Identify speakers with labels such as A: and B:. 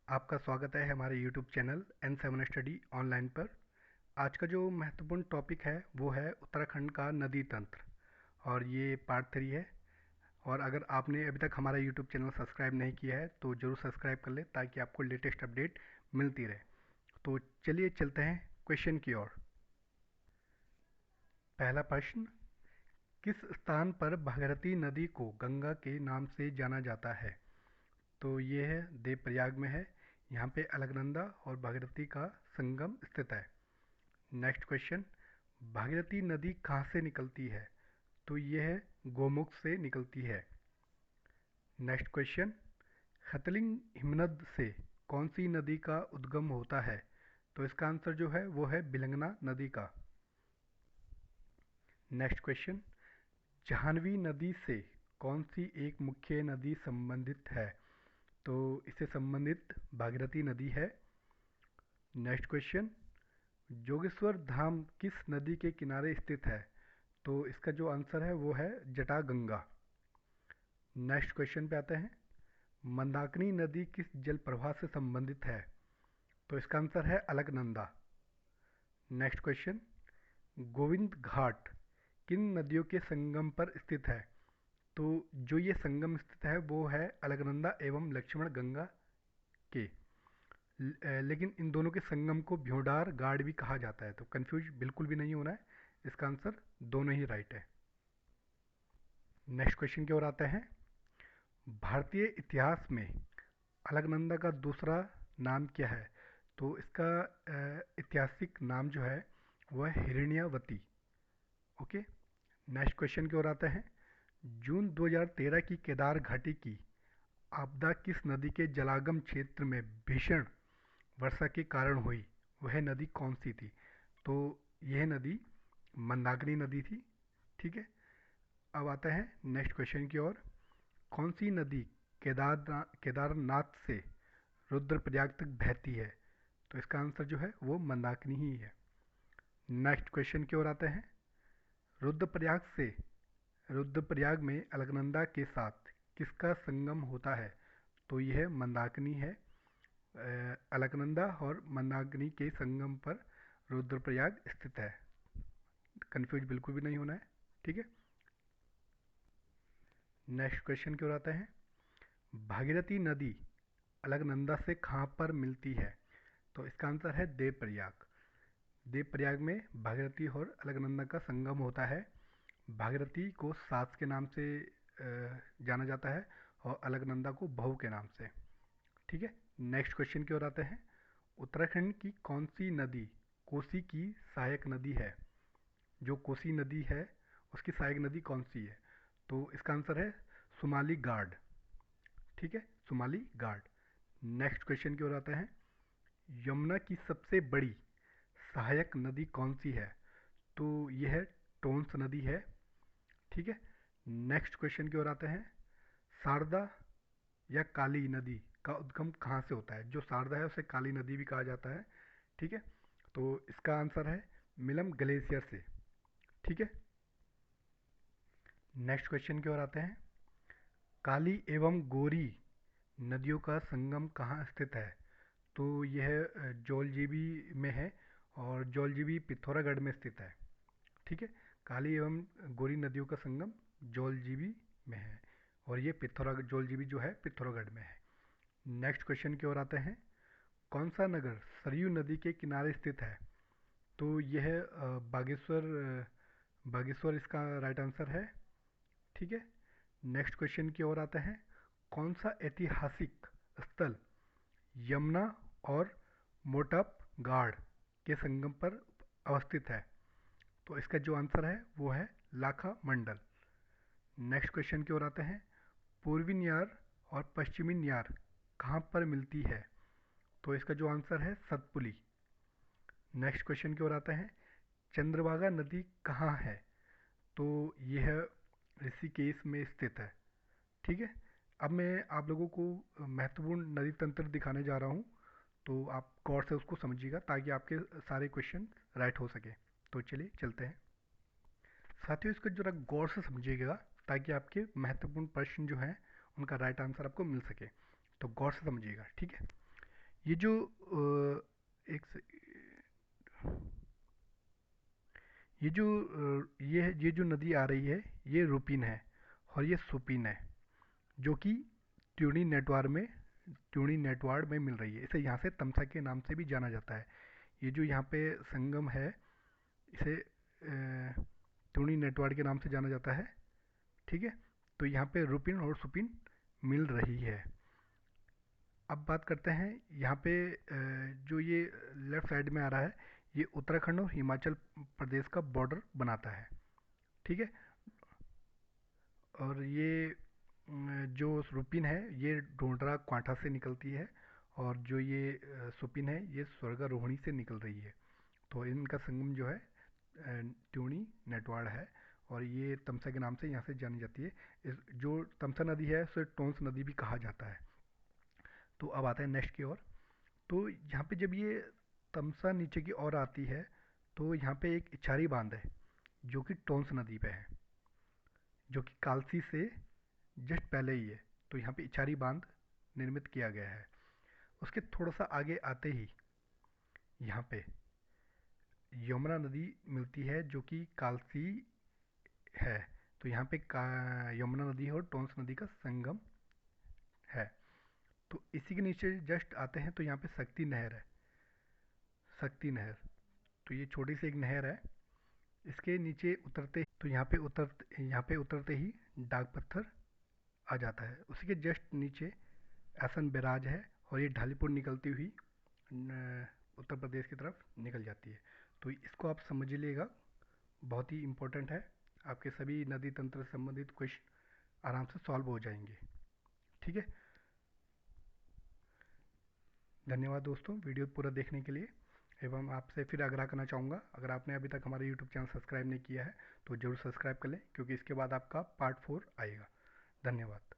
A: आपका स्वागत है हमारे YouTube channel N7 study online पर। आज का जो महत्वपूर्ण टॉपिक है वो है उत्तराखंड का नदी तंत्र और ये पार्ट 3 है। और अगर आपने अभी तक हमारा YouTube चैनल सब्सक्राइब नहीं किया है तो ज़रूर सब्सक्राइब कर ले ताकि आपको लेटेस्ट अपडेट मिलती रहे। तो चलिए चलते हैं क्वेश्चन की ओर। पहला प्रश्न, किस स्थान पर भागीरथी नदी को गंगा के नाम से जाना जाता है? तो ये है देवप्रयाग में है। यहाँ पे अलकनंदा और भागीरथी का संगम स्थित है। नेक्स्ट क्वेश्चन, भागीरथी नदी कहाँ से निकलती है? तो ये है गोमुख से निकलती है। नेक्स्ट क्वेश्चन, खतलिंग हिमनद से कौन सी नदी का उद्गम होता है? तो इसका आंसर जो है वो है बिलंगना नदी का। नेक्स्ट क्वेश्चन, जाह्नवी नदी से कौन सी एक मुख्य नदी संबंधित है? तो इससे संबंधित भागीरथी नदी है। नेक्स्ट क्वेश्चन, जोगेश्वर धाम किस नदी के किनारे स्थित है? तो इसका जो आंसर है वो है जटागंगा। नेक्स्ट क्वेश्चन पे आते हैं, मंदाकिनी नदी किस जल प्रवाह से संबंधित है? तो इसका आंसर है अलकनंदा। नेक्स्ट क्वेश्चन, गोविंद घाट किन नदियों के संगम पर स्थित है? तो जो ये संगम स्थित है वो है अलकनंदा एवं लक्ष्मण गंगा के। लेकिन इन दोनों के संगम को भ्योंडार गाड़ भी कहा जाता है, तो कंफ्यूज बिल्कुल भी नहीं होना है। इसका आंसर दोनों ही राइट है। नेक्स्ट क्वेश्चन की ओर आते हैं, भारतीय इतिहास में अलकनंदा का दूसरा नाम क्या है? तो इसका ऐतिहासिक नाम जो है वह हिरण्यवती। ओके। नेक्स्ट क्वेश्चन की ओर आते हैं, जून 2013 की केदार घाटी की आपदा किस नदी के जलागम क्षेत्र में भीषण वर्षा के कारण हुई? वह नदी कौन सी थी? तो यह नदी मंदाकिनी नदी थी। ठीक है। अब आता है नेक्स्ट क्वेश्चन की ओर, कौन सी नदी केदारनाथ से रुद्रप्रयाग तक बहती है? तो इसका आंसर जो है वो मंदाकिनी ही है। नेक्स्ट क्वेश्चन की ओर आते हैं, रुद्रप्रयाग से रुद्रप्रयाग में अलकनंदा के साथ किसका संगम होता है? तो यह मंदाकिनी है। अलकनंदा और मंदाकिनी के संगम पर रुद्रप्रयाग स्थित है। कंफ्यूज बिल्कुल भी नहीं होना है। ठीक है। नेक्स्ट क्वेश्चन की ओर आते हैं, भागीरथी नदी अलकनंदा से कहाँ पर मिलती है? तो इसका आंसर है देवप्रयाग। देवप्रयाग में भागीरथी और अलकनंदा का संगम होता है। भागीरथी को सास के नाम से जाना जाता है और अलकनंदा को बहू के नाम से। ठीक है। नेक्स्ट क्वेश्चन की ओर आते हैं, उत्तराखंड की कौन सी नदी कोसी की सहायक नदी है? जो कोसी नदी है उसकी सहायक नदी कौन सी है? तो इसका आंसर है सुमाली गार्ड। ठीक है, सुमाली गार्ड। नेक्स्ट क्वेश्चन की ओर आते हैं, यमुना की सबसे बड़ी सहायक नदी कौन सी है? तो यह है टोंस नदी है। ठीक है। नेक्स्ट क्वेश्चन की ओर आते हैं, शारदा या काली नदी का उद्गम कहाँ से होता है? जो शारदा है उसे काली नदी भी कहा जाता है। ठीक है। तो इसका आंसर है मिलम ग्लेशियर से। ठीक है। नेक्स्ट क्वेश्चन की ओर आते हैं, काली एवं गोरी नदियों का संगम कहाँ स्थित है? तो यह जौलजीबी में है और जौलजीबी पिथौरागढ़ में स्थित है। ठीक है। काली एवं गोरी नदियों का संगम जौलजीबी में है और ये पिथौरागढ़, जौलजीबी जो है पिथौरागढ़ में है। नेक्स्ट क्वेश्चन की ओर आते हैं, कौन सा नगर सरयू नदी के किनारे स्थित है? तो यह बागेश्वर। बागेश्वर इसका राइट आंसर है। ठीक है। नेक्स्ट क्वेश्चन की ओर आते हैं, कौन सा ऐतिहासिक स्थल यमुना और मोटप गाढ़ के संगम पर अवस्थित है? तो इसका जो आंसर है वो है लाखा मंडल। नेक्स्ट क्वेश्चन की ओर आते हैं, पूर्वी न्यार और पश्चिमी न्यार कहाँ पर मिलती है? तो इसका जो आंसर है सतपुली। नेक्स्ट क्वेश्चन की ओर आते हैं, चंद्रभागा नदी कहाँ है? तो यह ऋषिकेश में स्थित है। ठीक है। अब मैं आप लोगों को महत्वपूर्ण नदी तंत्र दिखाने जा रहा हूँ, तो आप गौर से उसको समझिएगा ताकि आपके सारे क्वेश्चन राइट हो सके। तो चलिए चलते हैं। साथियों, इसको जरा गौर से समझिएगा ताकि आपके महत्वपूर्ण प्रश्न जो हैं उनका राइट आंसर आपको मिल सके। तो गौर से समझिएगा। ठीक है। ये जो एक से, ये जो ये जो नदी आ रही है, ये रूपिन है और ये सुपिन है, जो कि ट्यूनी नेटवार में मिल रही है। इसे यहाँ से तमसा के नाम से भी जाना जाता है। ये जो यहाँ पे संगम है, इसे ट्यूनी नेटवार के नाम से जाना जाता है। ठीक है, तो यहाँ पे रूपिन और सुपिन मिल रही है। अब बात करते हैं यहाँ पे जो ये लेफ्ट साइड में आ रहा है, ये उत्तराखंड और हिमाचल प्रदेश का बॉर्डर बनाता है। ठीक है, और ये जो रुपिन है, ये डोडरा क्वांटा से निकलती है, और जो ये सुपिन है, ये स्वर्गारोहिणी से निकल रही है। तो इनका संगम जो है ट्यूनी नेटवाड़ है, और ये तमसा के नाम से यहाँ से जानी जाती है। इस जो तमसा नदी है उसे टोंस नदी भी कहा जाता है। तो अब आते हैं नेक्स्ट की ओर। तो यहाँ पे जब ये तमसा नीचे की ओर आती है, तो यहाँ पे एक इछारी बांध है, जो कि टोंस नदी पे है, जो कि कालसी से जस्ट पहले ही है। तो यहाँ पे इछारी बांध निर्मित किया गया है। उसके थोड़ा सा आगे आते ही यहाँ पे यमुना नदी मिलती है, जो कि कालसी है। तो यहाँ पे यमुना नदी और टोंस नदी का संगम है। तो इसी के नीचे जस्ट आते हैं तो यहाँ पे शक्ति नहर है, शक्ति नहर। तो ये छोटी सी एक नहर है। इसके नीचे उतरते, तो यहाँ पे उतरते ही डाक पत्थर आ जाता है। उसी के जस्ट नीचे एसन बैराज है, और ये ढालीपुर निकलती हुई उत्तर प्रदेश की तरफ निकल जाती है। तो इसको आप समझ लीजिएगा, बहुत ही इम्पोर्टेंट है। आपके सभी नदी तंत्र से संबंधित क्वेश्चन आराम से सॉल्व हो जाएंगे। ठीक है, धन्यवाद दोस्तों वीडियो पूरा देखने के लिए। एवं आपसे फिर आग्रह करना चाहूँगा, अगर आपने अभी तक हमारा यूट्यूब चैनल सब्सक्राइब नहीं किया है तो ज़रूर सब्सक्राइब कर लें, क्योंकि इसके बाद आपका पार्ट 4 आएगा। धन्यवाद।